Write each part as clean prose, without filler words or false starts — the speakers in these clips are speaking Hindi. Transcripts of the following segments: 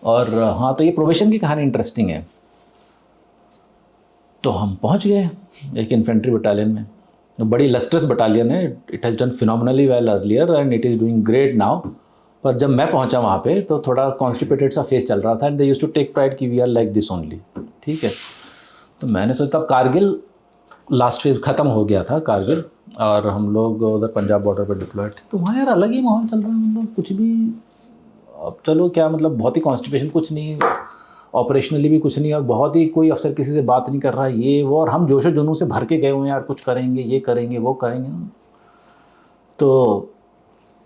और हाँ, तो ये प्रोबेशन की कहानी इंटरेस्टिंग है। तो हम पहुँच गए एक इन्फेंट्री बटालियन में, बड़ी लस्ट्रस बटालियन है, it has done phenomenally well earlier and it is doing great now. पर जब मैं पहुंचा वहाँ पे तो थोड़ा कॉन्स्टिपेटेड सा फेस चल रहा था and they used to take pride कि we are like this only, ठीक है। तो मैंने सोचा तब कारगिल लास्ट फेज ख़त्म हो गया था कारगिल, और हम लोग उधर पंजाब बॉर्डर पर डिप्लॉयड थे। तो वहाँ यार अलग ही माहौल चल रहा है, मतलब कुछ भी, अब चलो क्या मतलब, बहुत ही कॉन्स्टिपेशन, कुछ नहीं, ऑपरेशनली भी कुछ नहीं, और बहुत ही कोई अफसर किसी से बात नहीं कर रहा है ये वो, और हम जोशो जुनून से भर के गए हुए हैं यार, कुछ करेंगे, ये करेंगे, वो करेंगे। तो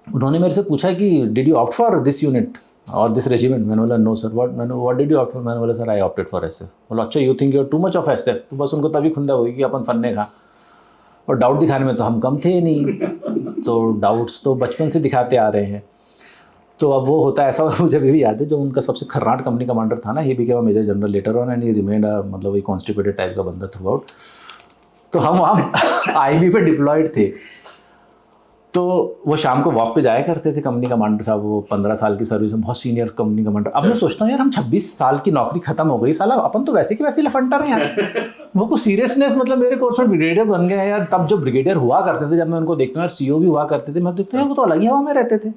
उन्होंने मेरे से पूछा कि did you opt for this unit और दिस रेजिमेंट? मैंने बोला no sir. What did you opt for? मैंने बोला sir I opted for SF. बोला अच्छा, you think you are too much of SF? तो बस उनको तभी खुंदा हुई कि अपन फन्ने खा, और डाउट दिखाने में तो हम कम थे नहीं, तो डाउट्स तो बचपन से दिखाते आ रहे हैं। तो अब वो होता है ऐसा, मुझे अभी भी याद है, जो उनका सबसे खर्राट कंपनी कमांडर था ना, he became a major general later on and he remained मतलब वही कॉन्स्टिपेटेड टाइप का बंदा थ्रू आउट। तो हम वहाँ आईवी पे डिप्लॉयड थे, तो वो शाम को वॉक पे जाया करते थे कंपनी कमांडर साहब, वो 15 साल की सर्विस में, बहुत सीनियर कंपनी कमांडर। अब मैं सोचता हूँ यार, हम 26 साल की नौकरी खत्म हो गई, साला अपन तो वैसे की वैसे लफंटर हैं यार। वो कुछ सीरियसनेस, मतलब मेरे कोर्स में ब्रिगेडियर बन गए यार। तब जो ब्रिगेडियर हुआ करते थे, जब मैं उनको देखता हूँ यार, सीओ भी हुआ करते थे, मैं देखता हूँ वो तो अलग ही हवा में रहते थे,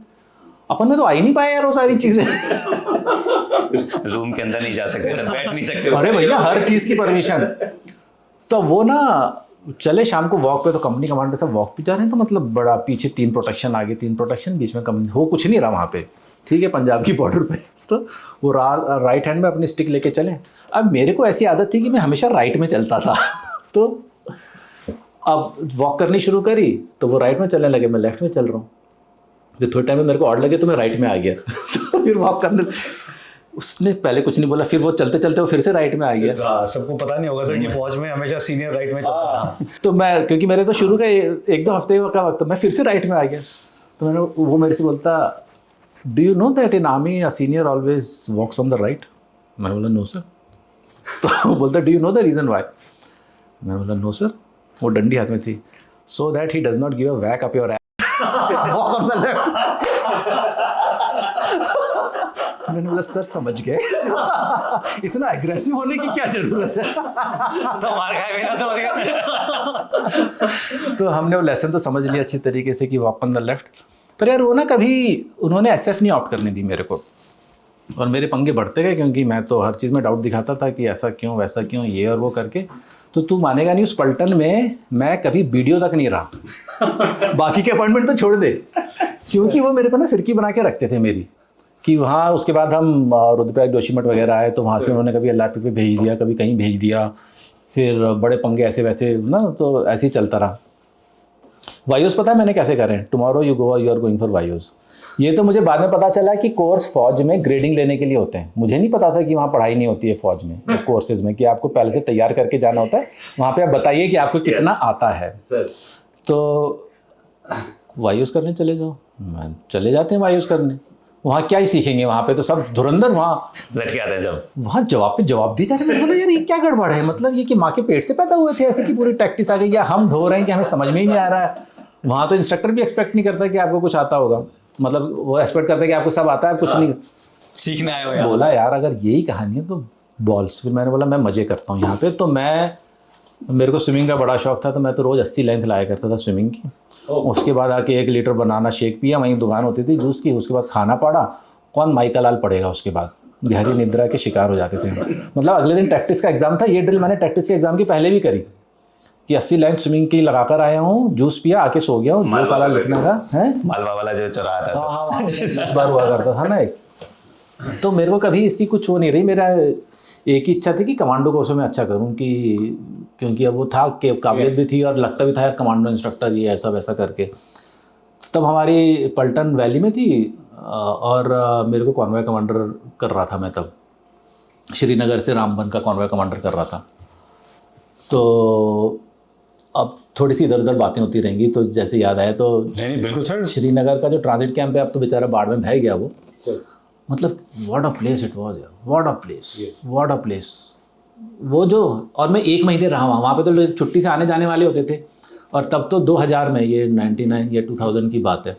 अपन में तो आ ही नहीं पाए यार वो सारी चीजें। रूम के अंदर नहीं जा सकते थे, बैठ नहीं सकते। अरे भैया हर चीज की परमिशन। तो वो ना चले शाम को वॉक पे, तो कंपनी कमांडर सब वॉक पे जा रहे हैं, तो मतलब बड़ा पीछे 3 प्रोटेक्शन, आगे 3 प्रोटेक्शन, बीच में कंपनी, हो कुछ नहीं रहा वहाँ पे, ठीक है, पंजाब की बॉर्डर पे। तो वो राइट हैंड में अपनी स्टिक लेके चले। अब मेरे को ऐसी आदत थी कि मैं हमेशा राइट में चलता था। तो अब वॉक करनी शुरू करी तो वो राइट में चलने लगे, मैं लेफ्ट में चल रहा हूँ। जो थोड़े टाइम में मेरे को ऑड लगे तो मैं राइट में आ गया। तो फिर वॉक करने, उसने पहले कुछ नहीं बोला, फिर वो चलते चलते वो फिर से राइट में आ गया। सबको पता नहीं होगा सर कि फौज में हमेशा सीनियर राइट में चलता है। तो मैं, क्योंकि मेरे तो शुरू का 1-2 हफ्ते का वक्त, मैं फिर से राइट में आ गया। तो मैंने, वो मेरे से बोलता, do you know that in army a senior always walks on the right? मैंने बोला नो सर। तो बोलता, do you know the reason why? मैंने बोला नो सर। वो डंडी हाथ में थी, so that he does not give a whack up your walk on the left. मैंने बोला सर समझ गए, इतना एग्रेसिव होने की क्या जरूरत है? तो मार खाए बिना समझ गया। तो हमने वो लेसन तो समझ लिया अच्छी तरीके से कि वॉक ऑन द लेफ्ट। पर यार वो ना, कभी उन्होंने एसएफ नहीं ऑप्ट करने दी मेरे को, और मेरे पंगे बढ़ते गए, क्योंकि मैं तो हर चीज़ में डाउट दिखाता था कि ऐसा क्यों, वैसा क्यों, ये और वो करके। तो तू मानेगा नहीं, उस पलटन में मैं कभी वीडियो तक नहीं रहा। बाकी के अपॉइंटमेंट तो छोड़ दे, क्योंकि वो मेरे को ना फिरकी बना के रखते थे मेरी, कि वहाँ उसके बाद हम रुद्रप्रयाग जोशीमठ वगैरह आए, तो वहाँ से उन्होंने कभी एलआरपी पे भेज दिया, कभी कहीं भेज दिया, फिर बड़े पंगे ऐसे वैसे ना, तो ऐसे ही चलता रहा। वायुस पता है मैंने कैसे करे? Tomorrow you are going for वायुस। ये तो मुझे बाद में पता चला कि कोर्स फौज में ग्रेडिंग लेने के लिए होते हैं। मुझे नहीं पता था कि वहाँ पढ़ाई नहीं होती है फौज में, कोर्सेज में, कि आपको पहले से तैयार करके जाना होता है वहाँ पे। आप बताइए कि आपको कितना आता है। तो वायुस करने चले जाओ, चले जाते हैं वायुस करने। वहाँ क्या ही सीखेंगे, वहाँ पे तो सब धुरंधर वहाँ लटके आते हैं। जब वहाँ जवाब पे जवाब दी जाती है। मैंने बोला यार ये क्या गड़बड़ है, मतलब ये कि माँ के पेट से पैदा हुए थे ऐसे की पूरी टैक्टिस आ गई, या हम ढो रहे हैं कि हमें समझ में ही नहीं आ रहा है। वहाँ तो इंस्ट्रक्टर भी एक्सपेक्ट नहीं करता कि आपको कुछ आता होगा, मतलब वो एक्सपेक्ट करता है कि आपको सब आता है, कुछ नहीं सीखने आए हो। बोला यार अगर यही कहानी है तो बॉल्स। फिर मैंने बोला मैं मजे करता हूँ यहाँ पे। तो मेरे को स्विमिंग का बड़ा शौक था, तो मैं तो रोज़ 80 लेंथ लाया करता था स्विमिंग की। उसके बाद आके 1 लीटर बनाना शेक पिया, वहीं दुकान होती थी जूस की। उसके बाद खाना पड़ा, कौन माइका लाल पड़ेगा। उसके बाद गहरी निद्रा के शिकार हो जाते थे। मतलब अगले दिन प्रैक्टिस का एग्जाम था। ये ड्रिल मैंने प्रैक्टिस के एग्जाम की पहले भी करी कि 80 लेंथ स्विमिंग की लगाकर आया हूँ, जूस पिया, आके सो गया हूँ। 2 साल लिखना था है, मालवा वाला जो चौराहा था। हाँ, 10 बार हुआ करता था ना एक। तो मेरे को कभी इसकी कुछ वो नहीं रही। मेरा एक ही इच्छा थी कि कमांडो कोर्स में अच्छा करूँ, कि क्योंकि अब वो था कि काबिलियत भी थी और लगता भी था यार कमांडो इंस्ट्रक्टर ये ऐसा वैसा करके। तब हमारी पलटन वैली में थी, और मेरे को कॉन्वॉय कमांडर कर रहा था मैं तब, श्रीनगर से रामबन का कॉन्वॉय कमांडर कर रहा था। तो अब थोड़ी सी इधर उधर बातें होती रहेंगी, तो जैसे याद आया तो नहीं बिल्कुल सर। श्रीनगर का जो ट्रांजिट कैंप है, अब तो बेचारा बाढ़ में बह गया वो। मतलब what a place it was, what a place, what a place. वो जो, और मैं 1 महीने रहा वहाँ पे। तो लोग छुट्टी से आने जाने वाले होते थे, और तब तो 2000 में, ये 99 या 2000 की बात है।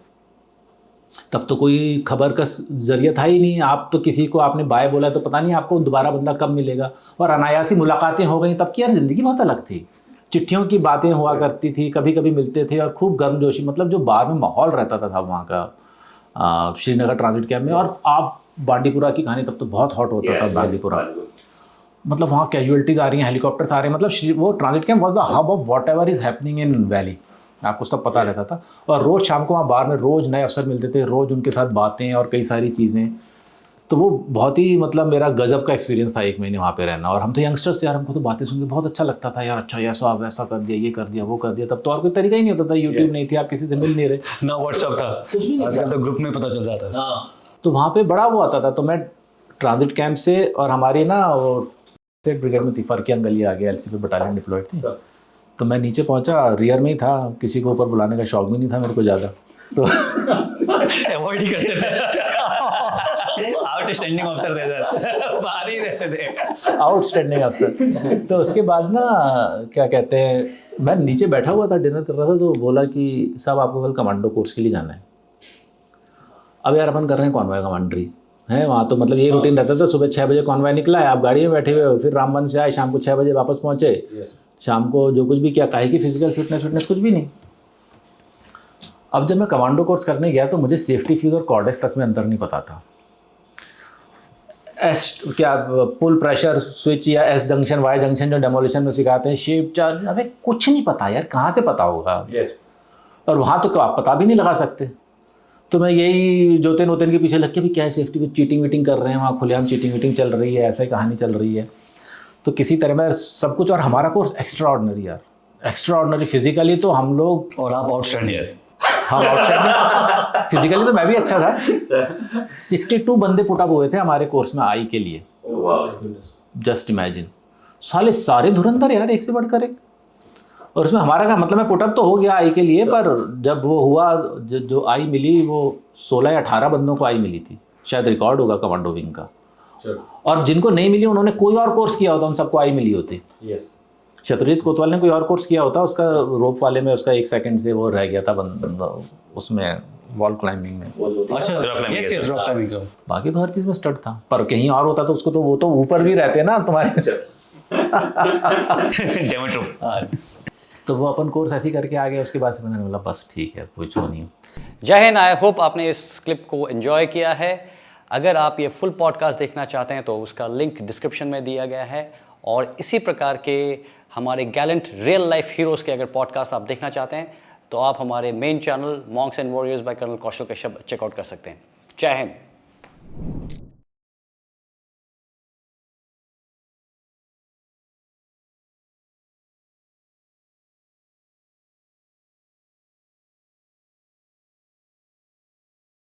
तब तो कोई खबर का जरिया था ही नहीं। आप तो किसी को आपने बाय बोला तो पता नहीं आपको दोबारा बंदा कब मिलेगा, और अनायासी मुलाकातें हो गई। तब की यार ज़िंदगी बहुत अलग थी, चिट्ठियों की बातें हुआ करती थी, कभी कभी मिलते थे, और खूब गर्मजोशी, मतलब जो बाहर में माहौल रहता था वहाँ का श्रीनगर ट्रांजिट कैंप में। और आप बांडीपुरा की कहानी तब तो बहुत हॉट होता था बांडीपुरा, मतलब वहाँ कैजुअलिटीज़ आ रही हैं, हेलीकॉप्टर्स आ रहे हैं, मतलब वो transit camp was the hub of what ever is happening in valley, आपको सब पता रहता था। और रोज़ शाम को वहाँ बार में रोज़ नए अफसर मिलते थे, रोज़ उनके साथ बातें और कई सारी चीज़ें। तो वो बहुत ही मतलब मेरा गजब का एक्सपीरियंस था 1 महीने वहाँ पे रहना। और हम तो यंगस्टर्स यार, हमको तो बातें सुन के बहुत अच्छा लगता था यार, अच्छा ऐसा वैसा कर दिया, ये कर दिया, वो कर दिया। तब तो और कोई तरीका ही नहीं होता था, यूट्यूब नहीं थी, आप किसी से मिल नहीं रहे, ना व्हाट्सएप था, आजकल तो ग्रुप में पता चल जाता है। तो वहाँ पे बड़ा वो आता था। तो मैं ट्रांजिट कैंप से, और हमारी ना वो स्टेट ब्रिगेड में थी, फरकियान गली आगे एलसीबी बटालियन डिप्लॉयड थी। तो मैं नीचे पहुंचा, रियर में ही था, किसी को ऊपर बुलाने का शौक भी नहीं था मेरे को ज़्यादा, तो अवॉइड ही करते थे। आउटस्टैंडिंग अफसर दे देते, बाहर ही देते थे। आउटस्टैंडिंग अफसर। तो उसके बाद ना क्या कहते हैं, मैं नीचे बैठा हुआ था, डिनर कर रहा था, तो बोला कि साहब आपको कल कमांडो कोर्स के लिए जाना है। अब यार अपन कर रहे हैं कॉन्वॉय कमांडरी है वहाँ, तो मतलब ये रूटीन रहता था, सुबह 6 बजे कॉन्वॉय निकला है, आप गाड़ी में बैठे हुए हो, फिर रामबन से आए, शाम को 6 बजे वापस पहुँचे, शाम को जो कुछ भी किया, काहे की फिजिकल फिटनेस कुछ भी नहीं। अब जब मैं कमांडो कोर्स करने गया तो मुझे सेफ्टी फ्यूज और कॉर्डेक्स तक में अंतर नहीं पता था। क्या पुल प्रेशर स्विच या एस जंक्शन वाई जंक्शन जो डेमोलिशन में सिखाते हैं, शेप चार्ज, अबे कुछ नहीं पता यार, कहाँ से पता होगा। और वहाँ तो आप पता भी नहीं लगा सकते। तो मैं यही जोतेन वोतेन के पीछे लग के भी क्या है, सेफ्टी को चीटिंग वीटिंग कर रहे हैं वहाँ, खुलेआम चीटिंग वीटिंग चल रही है, ऐसा ही कहानी चल रही है। तो किसी तरह में सब कुछ, और हमारा कोर्स एक्स्ट्रा ऑर्डिनरी यार, एक्स्ट्रा ऑर्डिनरी फिजिकली तो हम लोग, और आप आउटस्टैंडिंग। हम आउटस्टैंडिंग, फिजिकली तो मैं भी अच्छा था। 62 बंदे पुट अप हुए थे हमारे कोर्स में आई के लिए, जस्ट इमेजिन। सारे धुरंधर यार, एक से बढ़कर एक। और उसमें हमारा का मतलब, मैं पुटअप तो हो गया आई के लिए, पर जब वो हुआ, जो आई मिली वो 16 या 18 बंदों को आई मिली थी, शायद रिकॉर्ड होगा कमांडो विंग का। और जिनको नहीं मिली उन्होंने कोई और कोर्स किया होता, उन सबको आई मिली होती। शत्रुजीत कोतवाल ने कोई और कोर्स किया होता, उसका रोप वाले में उसका 1 सेकंड से वो रह गया था उसमें, वॉल क्लाइंबिंग में। अच्छा, ड्रॉप क्लाइंबिंग। बाकी तो हर चीज़ में स्टड था, पर कहीं और होता तो उसको तो वो तो ऊपर भी रहते ना तुम्हारे। तो वो अपन कोर्स ऐसे ही करके आ गया। उसके बाद से मैंने बोला बस ठीक है, कुछ हो नहीं। जय हिंद। आई होप आपने इस क्लिप को एंजॉय किया है। अगर आप ये फुल पॉडकास्ट देखना चाहते हैं तो उसका लिंक डिस्क्रिप्शन में दिया गया है, और इसी प्रकार के हमारे गैलेंट रियल लाइफ हीरोज़ के अगर पॉडकास्ट आप देखना चाहते हैं तो आप हमारे main channel monks and warriors by colonel Kaushal Kashyap check out कर सकते हैं। जय हिंद।